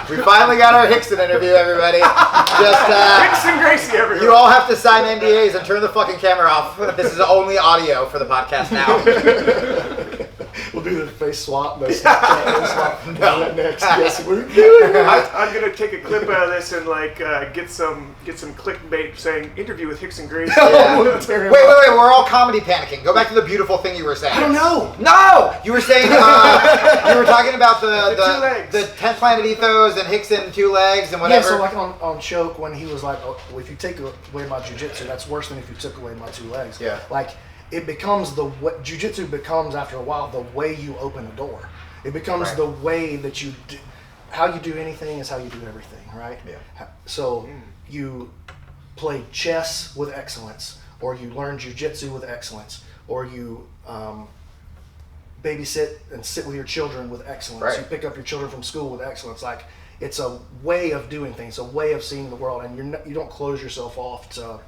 We finally got our Hickson interview, everybody. Just Hickson Gracie, everyone. you all have to sign NDAs and turn the fucking camera off. This is only audio for the podcast now. We'll do the face swap. No Snapchat face swap. No. Next. Yes, we're doing it. I'm gonna take a clip out of this and like get some clickbait saying interview with Hickson Gracie. Yeah. Wait, we're all comedy panicking. Go back to the beautiful thing you were saying. I don't know. No! You were saying, you were talking about The 2 legs. the 10th Planet ethos and Hickson 2 legs and whatever. Yeah, so like on Choke when he was like, oh, well, if you take away my jiu-jitsu, that's worse than if you took away my 2 legs. Yeah. Like, it becomes jiu-jitsu becomes after a while the way you open a door. It becomes the way that you do, how you do anything is how you do everything, right? Yeah. So you play chess with excellence, or you learn jiu-jitsu with excellence, or you babysit and sit with your children with excellence. Right. You pick up your children from school with excellence. Like, it's a way of doing things, a way of seeing the world, and you don't close yourself off to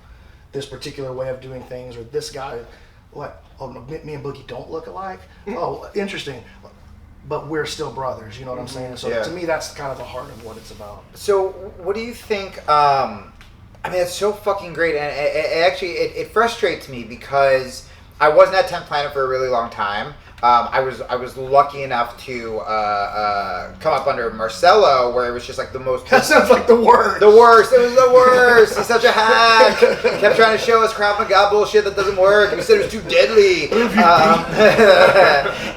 this particular way of doing things, or this guy. What? Oh, no, me and Boogie don't look alike? Oh, interesting. But we're still brothers, you know what I'm saying? So to me, that's kind of the heart of what it's about. So what do you think, I mean, it's so fucking great, and it frustrates me because I wasn't at 10th Planet for a really long time. I was lucky enough to come up under Marcelo, where it was just like the most... That sounds like the worst. The worst. It was the worst. He's such a hack. Kept trying to show us Krav Maga bullshit that doesn't work. He said it was too deadly.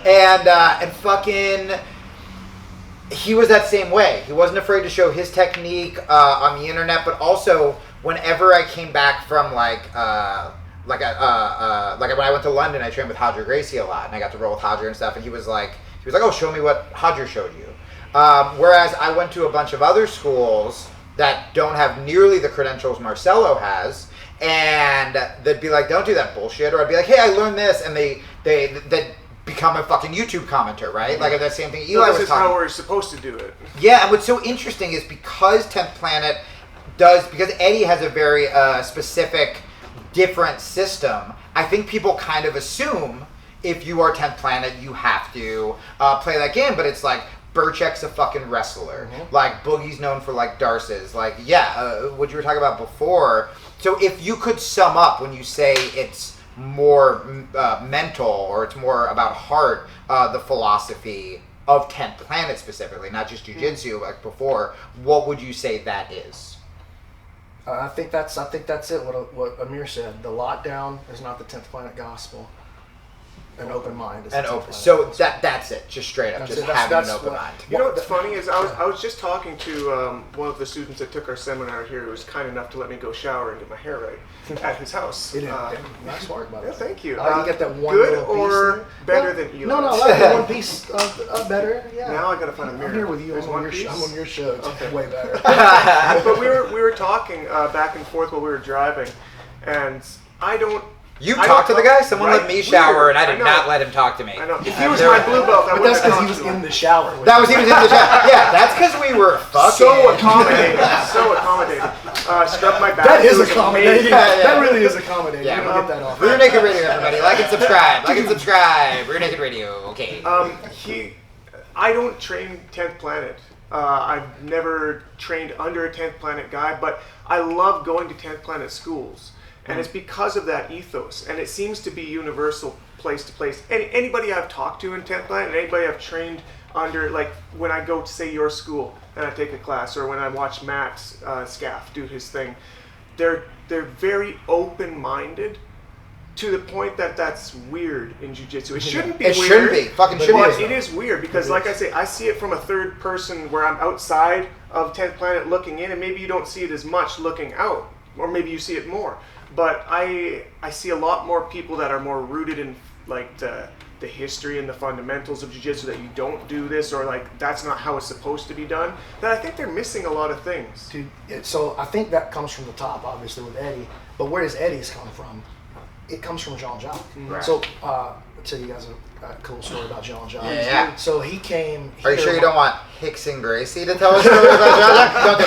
And fucking... He was that same way. He wasn't afraid to show his technique on the internet, but also whenever I came back from like when I went to London, I trained with Hodger Gracie a lot, and I got to roll with Hodger and stuff. And he was like, oh, show me what Hodger showed you. Whereas I went to a bunch of other schools that don't have nearly the credentials Marcelo has, and they'd be like, don't do that bullshit, or I'd be like, hey, I learned this, and they become a fucking YouTube commenter, right? Like that same thing Eli was this is talking. how we're supposed to do it. Yeah, and what's so interesting is because 10th Planet because Eddie has a very specific, different system, I think people kind of assume if you are 10th Planet, you have to play that game, but it's like, Burchek's a fucking wrestler. Like, Boogie's known for, like, Darces. Like, what you were talking about before. So if you could sum up when you say it's more mental or it's more about heart, the philosophy of 10th Planet specifically, not just jiu-jitsu like before, what would you say that is? I think that's it. What Amir said. The lockdown is not the 10th Planet gospel. An open mind. An open. So that's it. Just straight up. That's just it. having an open mind. You know what's funny is I was just talking to one of the students that took our seminar here, who was kind enough to let me go shower and get my hair right at his house. Nice work, by the way. Yeah, thank you. You get that one good little piece or better than Eli? No, I like the one piece better. Yeah. Now I gotta find a mirror. I'm here with you. There's I'm on your show. It's Okay. way better. But we were talking back and forth while we were driving, and I don't. You talked to the guy? Someone let me shower, and I did know. not let him talk to me. I know. If he was my blue belt, I But wouldn't that's have because he talked was to him. in the shower. He was in the shower. Yeah, that's because we were fucking. So accommodating. Scrub my back. That is It was accommodating. amazing. That really is accommodating. Yeah, You don't get that off. Rear Naked Radio, everybody. Like and subscribe. Like and subscribe. Rear Naked Radio. Okay. I don't train 10th Planet. I've never trained under a 10th Planet guy, but I love going to 10th Planet schools. And it's because of that ethos. And it seems to be universal place to place. Anybody I've talked to in 10th Planet, and anybody I've trained under, like when I go to, say, your school and I take a class, or when I watch Matt Scaff do his thing, they're very open-minded to the point that that's weird in jiu-jitsu. It shouldn't be It weird. shouldn't be. Fucking shouldn't But be. it is weird because, like I say, I see it from a third person where I'm outside of 10th Planet looking in, and maybe you don't see it as much looking out, or maybe you see it more. But I see a lot more people that are more rooted in like the history and the fundamentals of jiu-jitsu, that you don't do this, or like that's not how it's supposed to be done, that I think they're missing a lot of things. Dude, so I think that comes from the top, obviously, with Eddie. But where does Eddie's come from? It comes from Jean-Jacques. Right. So I'll tell you guys a cool story about Jean-Jacques. Yeah. So he came Are you here sure you don't want Hicks and Gracie to tell a story about Jean-Jacques? Don't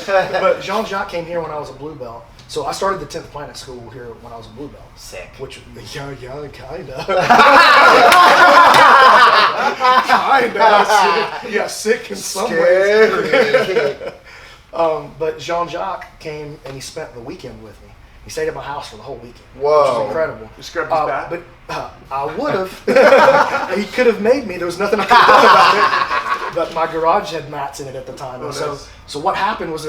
do it. But Jean-Jacques came here when I was a blue belt. So I started the 10th Planet school here when I was a blue belt. Sick. Which, kinda. Sick in some ways. But Jean-Jacques came and he spent the weekend with me. He stayed at my house for the whole weekend. Whoa. Which was incredible. You scrubbed his back? But I would have. He could have made me. There was nothing I could have done about it. But my garage had mats in it at the time. And nice. so what happened was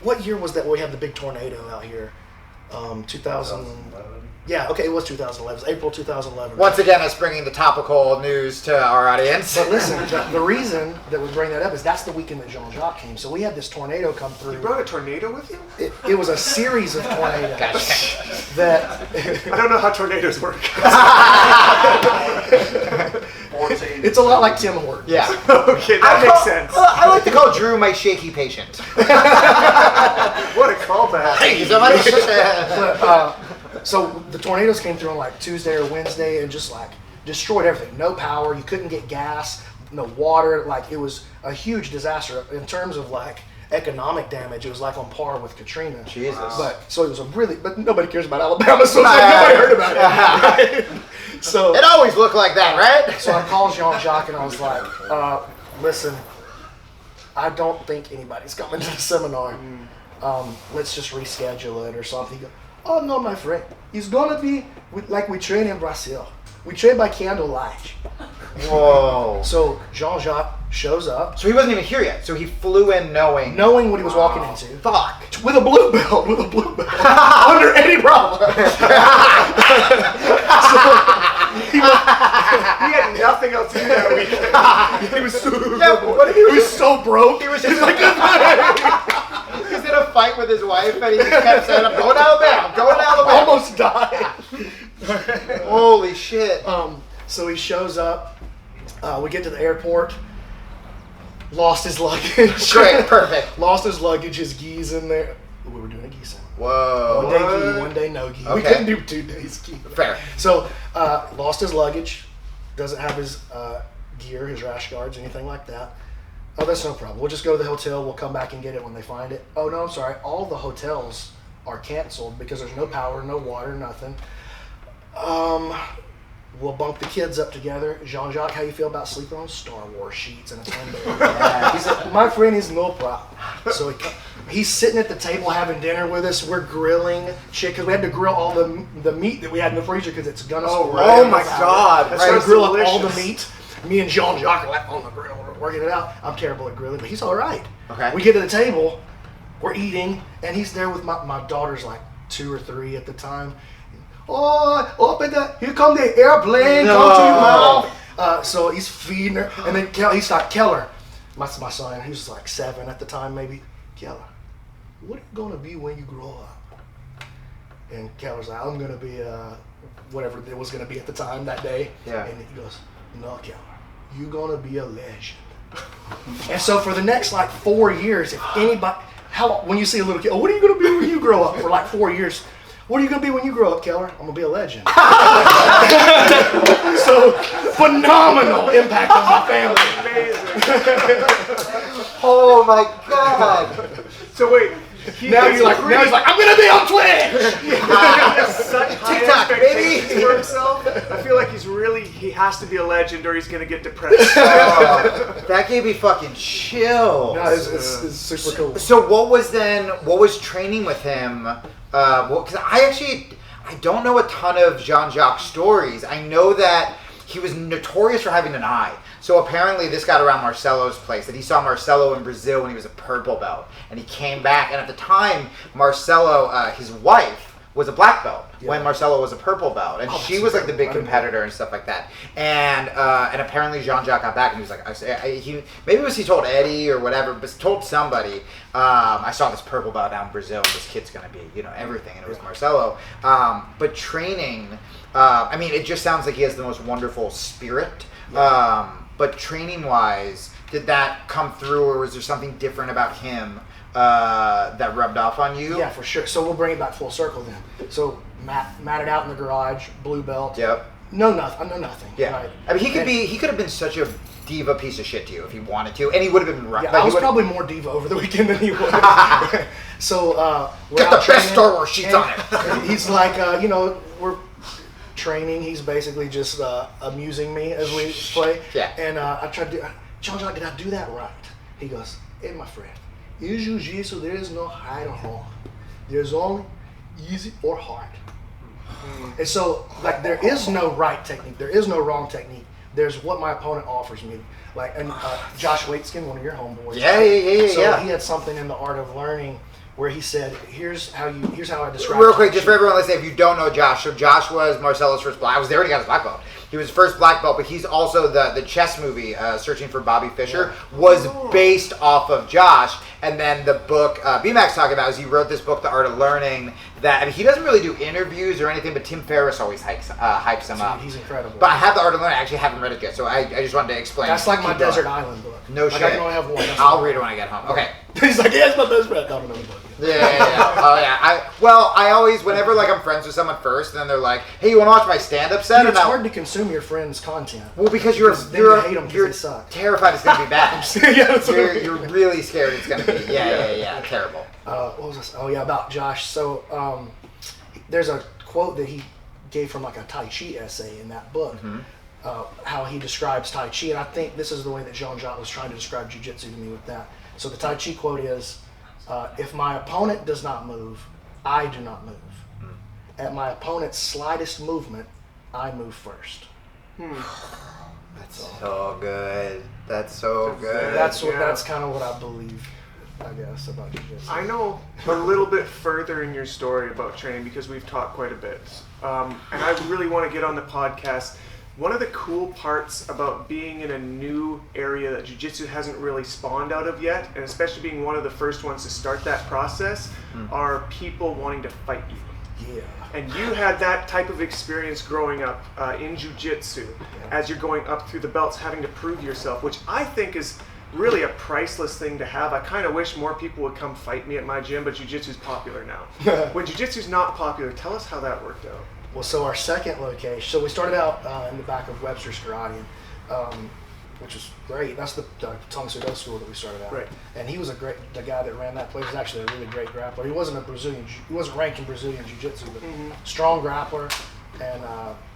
what year was that we had the big tornado out here? 2011. Yeah, okay, it was 2011. It was April 2011. Once again, us bringing the topical news to our audience. But listen, the reason that we bring that up is that's the weekend that Jean-Jacques came. So we had this tornado come through. You brought a tornado with you? It was a series of tornadoes Gotcha. that I don't know how tornadoes work. it's a lot like Tim Hortons. Yeah. Okay, that makes sense. I like to call Drew my shaky patient. What a callback. Thank you so much. But, so the tornadoes came through on like Tuesday or Wednesday and just like destroyed everything. No power, you couldn't get gas, no water. Like it was a huge disaster in terms of like economic damage. It was like on par with Katrina. Jesus. But so it was but nobody cares about Alabama, so it's like nobody heard about it. Right? So It always looked like that, right? So I called Jean-Jacques and I was like, listen, I don't think anybody's coming to the seminar. Let's just reschedule it or something. He goes, oh no, my friend. It's gonna be like we train in Brazil. We train by candlelight. Whoa. So Jean-Jacques shows up, So he wasn't even here yet. So he flew in knowing. knowing what he was walking into. Fuck. With a blue belt, under any problem. He had nothing else to do that weekend. He was so, Yeah, but what if he was so broke. He was just like, he's in a fight with his wife, and he just kept saying, "I'm going to Alabama. I'm going to Alabama." Almost died. Holy shit. So he shows up. We get to the airport. Lost his luggage. Great, perfect. Lost his luggage, his gis in there. We were doing a gis. Whoa. One day gi, one day no gi. We Okay. couldn't do 2 days gi. Fair. So, lost his luggage, doesn't have his gear, his rash guards, anything like that. Oh, that's no problem. We'll just go to the hotel. We'll come back and get it when they find it. Oh, no, I'm sorry. All the hotels are canceled because there's no power, no water, nothing. We'll bunk the kids up together. Jean-Jacques, how you feel about sleeping on Star Wars sheets in a twin bed? He said, my friend is no problem. So he's sitting at the table having dinner with us. We're grilling shit because we had to grill all the meat that we had in the freezer because it's gonna spoil. Oh my God. That So sounds grill up all the delicious. meat. Me and Jean-Jacques are like on the grill, we're working it out. I'm terrible at grilling, but he's all right. Okay. We get to the table, we're eating, and he's there with my daughter's like 2 or 3 at the time. Oh, open here come the airplane, come to your mouth. So he's feeding her, and then he's like, Keller, my son, he was like 7 at the time maybe. Keller, what are you gonna be when you grow up? And Keller's like, I'm gonna be whatever it was gonna be at the time that day. Yeah. And he goes, no, Keller, you're gonna be a legend. And so for the next like 4 years, if anybody, when you see a little kid, oh, what are you gonna be when you grow up? For like 4 years. What are you going to be when you grow up, Keller? I'm going to be a legend. So, phenomenal impact on my family. Amazing. Oh my God. So wait, Now he's like, I'm going to be on Twitch. such high TikTok, expectations baby. for himself. I feel like he has to be a legend or he's gonna get depressed. That gave me fucking chills. No, it's super cool. So what was training with him? Because I don't know a ton of Jean-Jacques stories. I know that he was notorious for having an eye. So apparently this got around Marcelo's place, that he saw Marcelo in Brazil when he was a purple belt. And he came back, and at the time, Marcelo, his wife, was a black belt when Marcelo was a purple belt. And she was like the big competitor and stuff like that. And apparently Jean-Jacques got back and he was like, maybe it was he told Eddie or whatever, but told somebody, I saw this purple belt down in Brazil and this kid's going to be, everything. And it was Marcelo. But training, I mean, it just sounds like he has the most wonderful spirit. But training-wise, did that come through, or was there something different about him that rubbed off on you? Yeah, for sure. So we'll bring it back full circle then. So matted out in the garage, blue belt. Yep. I know nothing. Yeah. Right? I mean, he could have been such a diva piece of shit to you if he wanted to, and he would have been right. Yeah, like, I was probably more diva over the weekend than he was. So we're got out the best training, Star Wars sheets on and it. He's like, we're training. He's basically just amusing me as we play. Yeah. And I tried to, John, did I do that right? He goes, hey, my friend, in jiu-jitsu there is no right or wrong. There's only easy or hard. And so, like, there is no right technique. There is no wrong technique. There's what my opponent offers me. Like, and Josh Waitskin, one of your homeboys. Yeah. So he had something in the Art of Learning where he said, here's how I describe Real quick, just for everyone listening, if you don't know Josh, so Josh was Marcelo's first black. I was there when he got his black belt. He was his first black belt, but he's also the chess movie, Searching for Bobby Fischer, was based off of Josh. And then the book B-Mac's talking about is he wrote this book, The Art of Learning, that, I mean, he doesn't really do interviews or anything, but Tim Ferriss always hypes him up. He's incredible. But I have The Art of Learning. I actually haven't reid it yet, so I just wanted to explain. That's like my Keep going. Desert Island book. No like shit. I can only have one. I'll read it when I get home. Okay. He's like, yeah, it's my best friend. I don't know the book. Yeah. Oh yeah. I always, whenever like I'm friends with someone first, and then they're like, "Hey, you want to watch my stand-up set?" Dude, And it's I- hard to consume your friend's content. Well, because then you hate 'em 'cause you're they suck. terrified it's gonna be bad. Yeah, that's what I mean. You're really scared it's gonna be. Yeah. Terrible. What was this? Oh yeah, about Josh. So there's a quote that he gave from like a Tai Chi essay in that book. How he describes Tai Chi, and I think this is the way that Jean-Jacques was trying to describe Jiu-Jitsu to me with that. So the Tai Chi quote is, if my opponent does not move, I do not move. At my opponent's slightest movement, I move first. That's so good. That's so good. That's kind of what I believe, I guess, about Jiu-Jitsu. I know a little bit further in your story about training because we've talked quite a bit. And I really want to get on the podcast. One of the cool parts about being in a new area that Jiu-Jitsu hasn't really spawned out of yet, and especially being one of the first ones to start that process, are people wanting to fight you. Yeah. And you had that type of experience growing up in Jiu-Jitsu as you're going up through the belts, having to prove yourself, which I think is really a priceless thing to have. I kind of wish more people would come fight me at my gym, but jiu-jitsu's popular now. When jiu-jitsu's not popular, tell us how that worked out. Well, so our second location, so we started out in the back of Webster's Karate, which was great. That's the Tong Soo Do school that we started out. Right. And he was the guy that ran that place was actually a really great grappler. He wasn't ranked in Brazilian Jiu-Jitsu, but strong grappler, and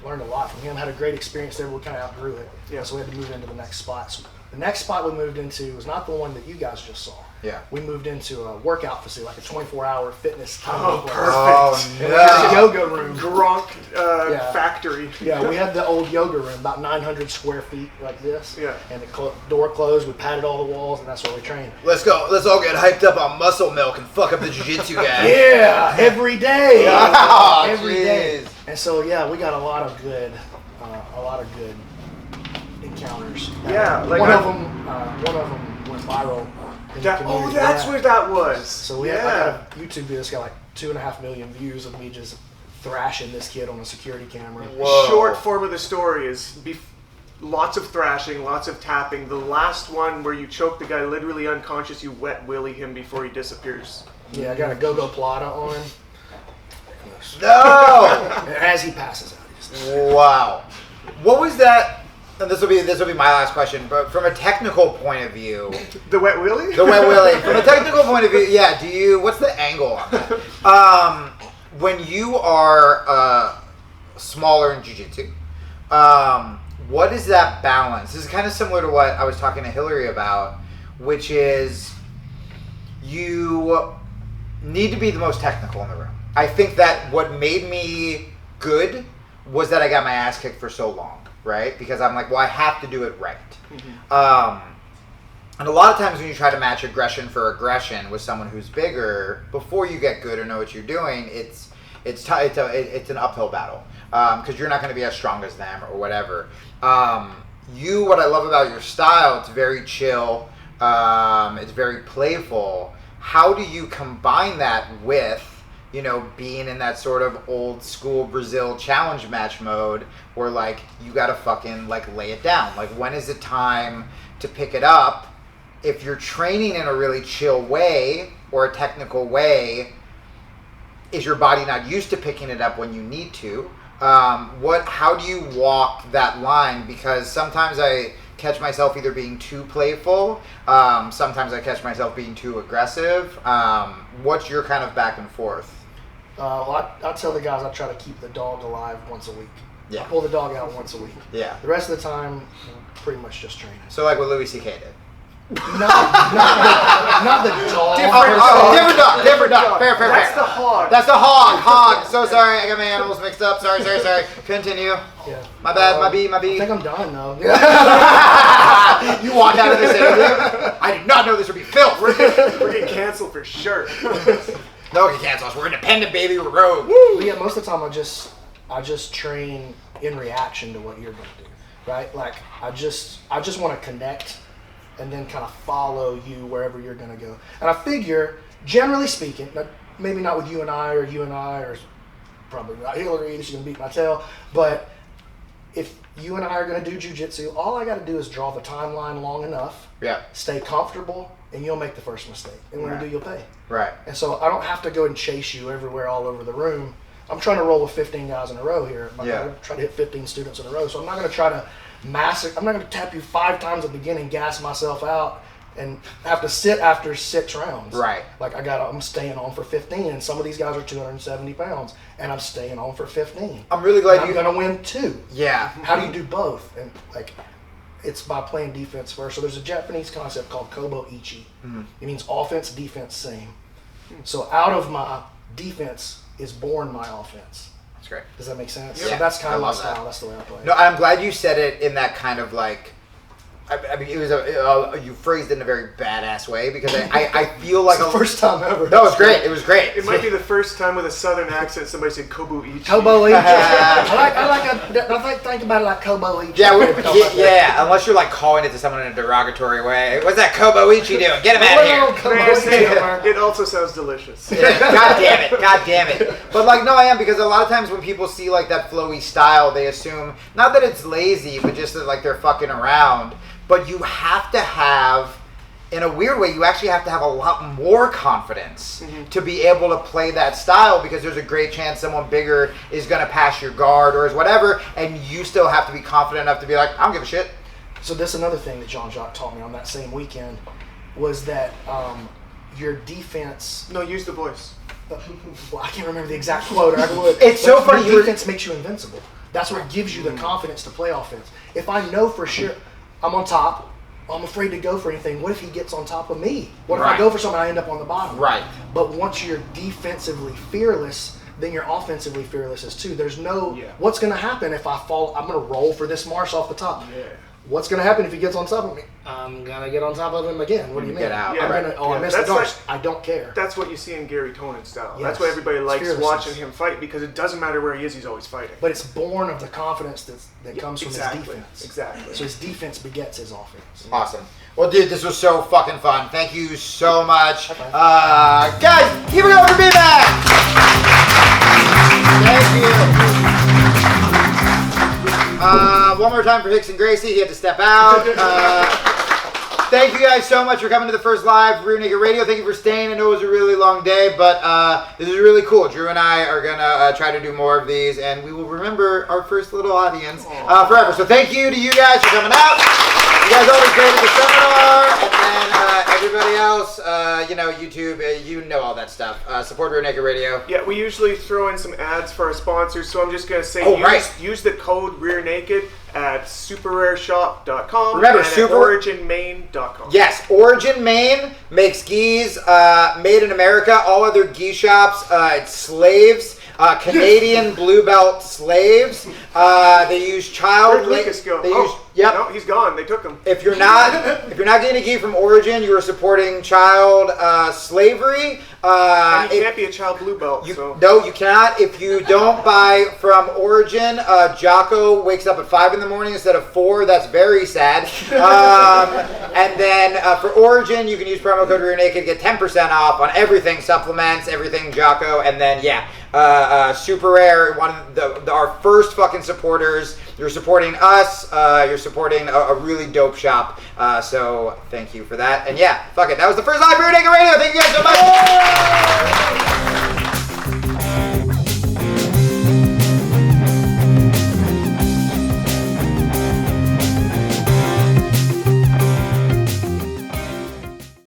learned a lot from him. Had a great experience there, but we kind of outgrew it. Yeah. So we had to move into the next spot. So the next spot we moved into was not the one that you guys just saw. Yeah. We moved into a workout facility, like a 24-hour fitness kind Oh, of place. perfect. Oh, And we had a yoga room. Gronk factory. Yeah, we had the old yoga room, about 900 square feet like this. Yeah. And the door closed, we padded all the walls, and that's where we trained. Let's go. Let's all get hyped up on muscle milk and fuck up the jiu-jitsu guy. Yeah, every day. Oh, every day. jeez. And so, yeah, we got a lot of good encounters. Yeah, like one of them went viral. In the community. That's where that was. So I got a YouTube video that's got like 2.5 million views of me just thrashing this kid on a security camera. Whoa. Short form of the story is lots of thrashing, lots of tapping. The last one where you choke the guy literally unconscious, you wet willy him before he disappears. Yeah, I got a go-go plata on. No! And as he passes out, he just... Wow. What was that? And this will be my last question, but from a technical point of view, The wet willy? the wet willy. From a technical point of view, yeah. What's the angle on that? When you are smaller in jiu-jitsu, what is that balance? This is kind of similar to what I was talking to Hillary about, which is you need to be the most technical in the room. I think that what made me good was that I got my ass kicked for so long. Right? Because I'm like, well, I have to do it right. And a lot of times when you try to match aggression for aggression with someone who's bigger, before you get good or know what you're doing, it's an uphill battle because you're not going to be as strong as them or whatever. What I love about your style, it's very chill, it's very playful. How do you combine that with being in that sort of old school Brazil challenge match mode where like you gotta fucking like lay it down? Like when is it time to pick it up? If you're training in a really chill way or a technical way, is your body not used to picking it up when you need to? How do you walk that line? Because sometimes I catch myself either being too playful, sometimes I catch myself being too aggressive. What's your kind of back and forth? I tell the guys I try to keep the dog alive once a week. Yeah. I pull the dog out once a week. Yeah. The rest of the time, pretty much just training. So like what Louis C.K. did. Not the dog. Different dog. Fair. That's the hog. That's the hog. So sorry, I got my animals mixed up. Sorry. Continue. Yeah. My bad, my B. I think I'm done though. You walked out of this interview. I did not know this would be filth. We're getting canceled for sure. No one can cancel us. We're independent, baby. We're rogue. But yeah, most of the time I just train in reaction to what you're going to do, right? Like I just want to connect and then kind of follow you wherever you're going to go. And I figure, generally speaking, maybe not with you and I, or probably not Hillary, she's going to beat my tail, but if you and I are going to do jiu-jitsu, all I got to do is draw the timeline long enough, stay comfortable, and you'll make the first mistake. And when you do, you'll pay. Right. And so I don't have to go and chase you everywhere, all over the room. I'm trying to roll with 15 guys in a row here. I'm going to try to hit 15 students in a row. So I'm not going to try to I'm not going to tap you 5 times at the beginning, gas myself out, and have to sit after 6 rounds. Right. Like I'm staying on for 15, and some of these guys are 270 pounds, and I'm staying on for 15. I'm really glad I'm going to win 2. Yeah. How do you do both? And like, it's by playing defense first. So there's a Japanese concept called kobo ichi. Mm-hmm. It means offense, defense, same. So out of my defense is born my offense. That's great. Does that make sense? Yeah. So that's kind of my that. style. That's the way I play. No, I'm glad you said it in that kind of like, I mean, it was you phrased it in a very badass way because I feel like it's the first time ever. No, it was great. It was great. It might be the first time with a southern accent somebody said kobo ichi. Kobo ichi. I think about it like kobo ichi. Yeah, unless you're like calling it to someone in a derogatory way. What's that kobo ichi doing? Get him out of here. It also sounds delicious. Yeah, God damn it. But like, no, I am, because a lot of times when people see like that flowy style, they assume not that it's lazy, but just that like they're fucking around. But you have to have in a weird way, you actually have to have a lot more confidence to be able to play that style, because there's a great chance someone bigger is going to pass your guard or is whatever, and you still have to be confident enough to be like, I don't give a shit. So this another thing that Jean-Jacques taught me on that same weekend was that your defense. No, use the voice. Well, I can't remember the exact quote. It's so funny. Your defense makes you invincible. That's what gives you the confidence to play offense. If I know for sure I'm on top, I'm afraid to go for anything. What if he gets on top of me? What if I go for something and I end up on the bottom? Right. But once you're defensively fearless, then you're offensively fearless as too. There's no, what's going to happen if I fall? I'm going to roll for this marsh off the top. Yeah. What's going to happen if he gets on top of me? I'm going to get on top of him again. What do you mean? Get out. Yeah, I missed the darts. I don't care. That's what you see in Gary Tonin's style. Yes. That's why everybody likes Fearlessness. watching him fight, because it doesn't matter where he is, he's always fighting. But it's born of the confidence that comes from his defense. Exactly. So his defense begets his offense. Awesome. Well, dude, this was so fucking fun. Thank you so much. Guys, keep it up for me, man. Thank you. One more time for Hicks and Gracie. He had to step out. Thank you guys so much for coming to the first live Rear Naked Radio. Thank you for staying. I know it was a really long day, but this is really cool. Drew and I are going to try to do more of these, and we will remember our first little audience forever. So thank you to you guys for coming out. You guys always great at the seminar, and then everybody else, YouTube, you know all that stuff. Support Rear Naked Radio. Yeah, we usually throw in some ads for our sponsors, so I'm just going to say use the code Rear Naked at superareshop.com. Remember, and at originmaine.com. Yes, Origin Maine makes gis made in America. All other gi shops, it's slaves. Canadian blue belt slaves. They use child labor. No, he's gone. They took him. If you're not getting a gi from Origin, you are supporting child slavery. And you can't be a child blue belt. No, you cannot. If you don't buy from Origin, Jocko wakes up at 5 in the morning instead of 4. That's very sad. And then for Origin, you can use promo code Rear Naked, get 10% off on everything, supplements, everything Jocko, and then SUPERARE, one of our first fucking supporters. You're supporting us. You're supporting a really dope shop. So thank you for that. And fuck it. That was the first live Rear Naked Radio. Thank you guys so much.